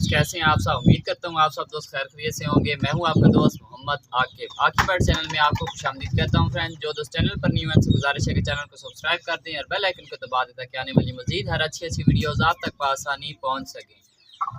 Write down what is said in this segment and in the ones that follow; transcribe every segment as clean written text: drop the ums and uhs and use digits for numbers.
Friends, कैसे हैं आप सब। उम्मीद करता हूँ आप सब दोस्त खैर खैरियत से होंगे। मैं हूँ आपका दोस्त मोहम्मद आकिब बैट चैनल में आपको खुशामदीद कहता हूँ। फ्रेंड्स, जो दोस्त चैनल पर न्यू है उनसे गुजारिश है कि चैनल को सब्सक्राइब कर दें और बेल आइकन को दबा दें ताकि आने वाली मजीद हर अच्छी वीडियोज़ आप तक आसानी पहुँच सकें।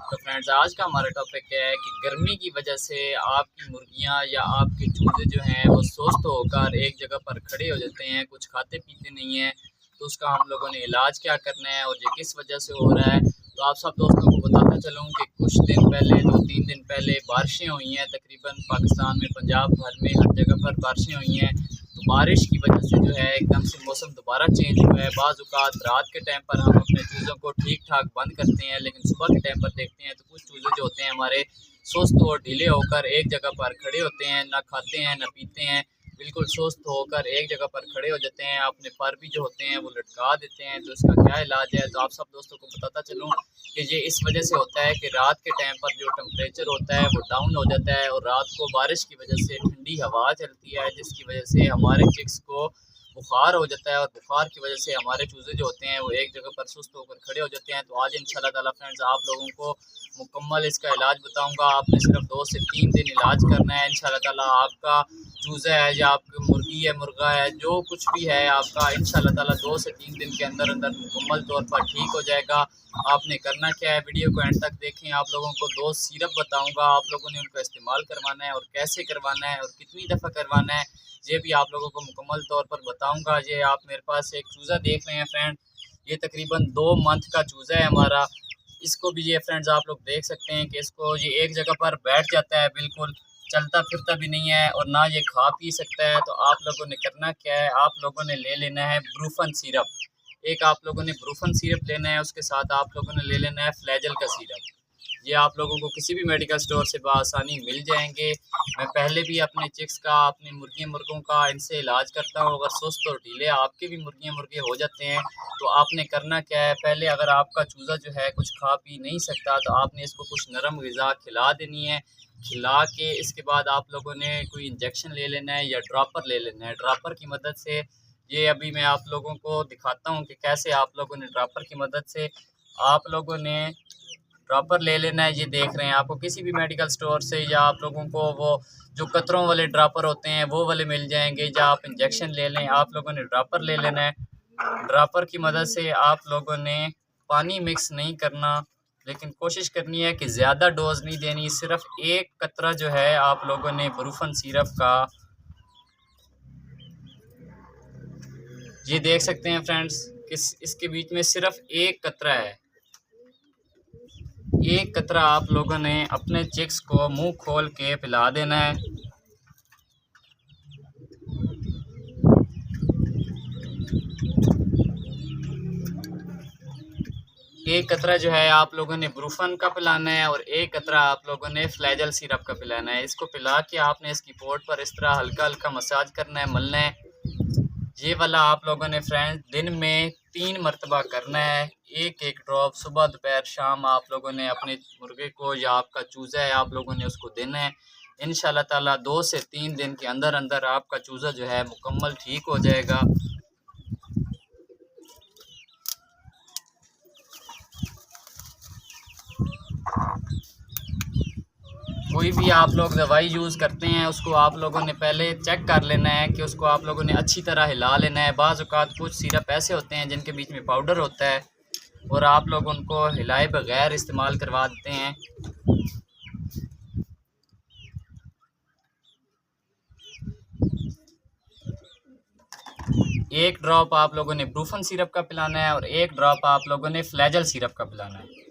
तो फ्रेंड्स, आज का हमारा टॉपिक है कि गर्मी की वजह से आपकी मुर्गियाँ या आपके चूजे जो हैं वो सुस्त होकर एक जगह पर खड़े हो जाते हैं, कुछ खाते पीते नहीं हैं। तो उसका हम लोगों ने इलाज क्या करना है और ये किस वजह से हो रहा है, तो आप सब दोस्तों को बताता चलूँ कि कुछ दिन पहले 2-3 दिन पहले बारिशें हुई हैं। तकरीबन पाकिस्तान में, पंजाब भर में हर जगह पर बारिशें हुई हैं। तो बारिश की वजह से जो है एकदम से मौसम दोबारा चेंज हुआ है। बाज़ औक़ात रात के टाइम पर हम अपने चूज़ों को ठीक ठाक बंद करते हैं, लेकिन सुबह के टाइम पर देखते हैं तो कुछ चूज़े जो होते हैं हमारे सुस्त और ढीले होकर एक जगह पर खड़े होते हैं, ना खाते हैं ना पीते हैं, बिल्कुल सुस्त होकर एक जगह पर खड़े हो जाते हैं। अपने पर भी जो होते हैं वो लटका देते हैं। तो इसका क्या इलाज है, तो आप सब दोस्तों को बताता चलूँ कि ये इस वजह से होता है कि रात के टाइम पर जो टेम्परेचर होता है वो डाउन हो जाता है और रात को बारिश की वजह से ठंडी हवा चलती है, जिसकी वजह से हमारे चिक्स को बुखार हो जाता है और बुखार की वजह से हमारे चूज़े जो होते हैं वो एक जगह पर सुस्त होकर खड़े हो जाते हैं। तो आज इंशाल्लाह ताला फ्रेंड्स आप लोगों को मुकम्मल इसका इलाज बताऊंगा। आपने सिर्फ 2 से 3 दिन इलाज करना है। इंशाल्लाह ताला आपका चूज़ा है या आपकी मुर्गी है, मुर्गा है, जो कुछ भी है आपका, इंशाल्लाह ताला 2 से 3 दिन के अंदर अंदर मुकम्मल तौर पर ठीक हो जाएगा। आपने करना क्या है, वीडियो को एंड तक देखें। आप लोगों को 2 सिरप बताऊँगा, आप लोगों ने उनका इस्तेमाल करवाना है और कैसे करवाना है और कितनी दफ़ा करवाना है, ये भी आप लोगों को मुकम्मल तौर पर बताऊंगा। ये आप मेरे पास एक चूज़ा देख रहे हैं फ्रेंड, ये तकरीबन 2 मंथ का चूज़ा है हमारा। इसको भी ये फ्रेंड्स आप लोग देख सकते हैं कि इसको ये एक जगह पर बैठ जाता है, बिल्कुल चलता फिरता भी नहीं है और ना ये खा पी सकता है। तो आप लोगों ने करना क्या है, आप लोगों ने ले लेना है ब्रूफन सिरप। एक आप लोगों ने ब्रूफन सिरप लेना है, उसके साथ आप लोगों ने ले लेना है फ्लैजल का सिरप। ये आप लोगों को किसी भी मेडिकल स्टोर से बआसानी मिल जाएंगे। मैं पहले भी अपने चिक्स का, अपने मुर्गियों मुर्गों का इनसे इलाज करता हूँ। अगर सुस्त और ढीले आपके भी मुर्गियाँ मुर्गे हो जाते हैं तो आपने करना क्या है, पहले अगर आपका चूज़ा जो है कुछ खा पी नहीं सकता तो आपने इसको कुछ नरम ग़िज़ा खिला देनी है। खिला के इसके बाद आप लोगों ने कोई इंजेक्शन ले लेना है या ड्रॉपर ले लेना है। ड्रॉपर की मदद से, ये अभी मैं आप लोगों को दिखाता हूँ कि कैसे आप लोगों ने ड्रॉपर की मदद से आप लोगों ने ड्रॉपर ले लेना है। ये देख रहे हैं, आपको किसी भी मेडिकल स्टोर से या आप लोगों को वो जो कतरों वाले ड्रॉपर होते हैं वो वाले मिल जाएंगे, या आप इंजेक्शन ले लें। आप लोगों ने ड्रॉपर ले लेना है। ड्रॉपर की मदद से आप लोगों ने पानी मिक्स नहीं करना, लेकिन कोशिश करनी है कि ज़्यादा डोज नहीं देनी। सिर्फ 1 कतरा जो है आप लोगों ने ब्रूफन सिरप का, ये देख सकते हैं फ्रेंड्स, इसके बीच में सिर्फ 1 कतरा है। 1 कतरा आप लोगों ने अपने चिक्स को मुंह खोल के पिला देना है। एक कतरा जो है आप लोगों ने ब्रूफन का पिलाना है और 1 कतरा आप लोगों ने फ्लैजल सिरप का पिलाना है। इसको पिला के आपने इसकी पोर्ट पर इस तरह हल्का हल्का मसाज करना है, मलना है। ये वाला आप लोगों ने फ्रेंड्स दिन में 3 मरतबा करना है। एक ड्रॉप सुबह दोपहर शाम आप लोगों ने अपने मुर्गे को या आपका चूज़ा है आप लोगों ने उसको देना है। इंशाल्लाह ताला 2 से 3 दिन के अंदर अंदर आपका चूज़ा जो है मुकम्मल ठीक हो जाएगा। कोई भी आप लोग दवाई यूज़ करते हैं उसको आप लोगों ने पहले चेक कर लेना है कि उसको आप लोगों ने अच्छी तरह हिला लेना है। बाज़ औक़ात कुछ सिरप ऐसे होते हैं जिनके बीच में पाउडर होता है और आप लोग उनको हिलाए बगैर इस्तेमाल करवा देते हैं। एक ड्रॉप आप लोगों ने ब्रूफन सिरप का पिलाना है और 1 ड्रॉप आप लोगों ने फ्लैजल सिरप का पिलाना है।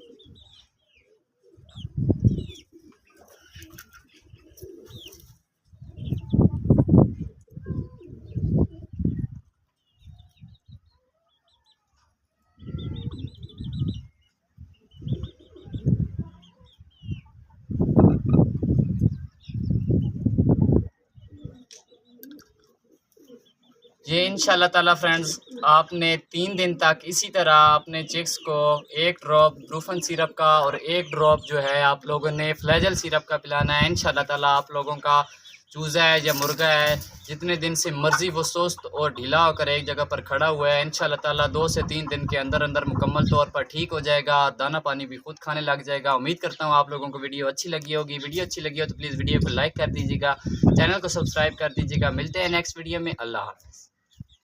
ये इंशाल्लाह ताला फ्रेंड्स आपने 3 दिन तक इसी तरह अपने चिक्स को 1 ड्रॉप ब्रूफन सिरप का और 1 ड्रॉप जो है आप लोगों ने फ्लैजल सिरप का पिलाना है। इंशाल्लाह ताला आप लोगों का चूज़ा है या मुर्गा है, जितने दिन से मर्ज़ी वो सुस्त और ढीला होकर एक जगह पर खड़ा हुआ है, इंशाल्लाह ताला 2 से 3 दिन के अंदर अंदर मुकम्मल तौर पर ठीक हो जाएगा, दाना पानी भी खुद खाने लग जाएगा। उम्मीद करता हूँ आप लोगों को वीडियो अच्छी लगी होगी। वीडियो अच्छी लगी हो तो प्लीज़ वीडियो को लाइक कर दीजिएगा, चैनल को सब्सक्राइब कर दीजिएगा। मिलते हैं नेक्स्ट वीडियो में। अल्लाह हाफ़िज़।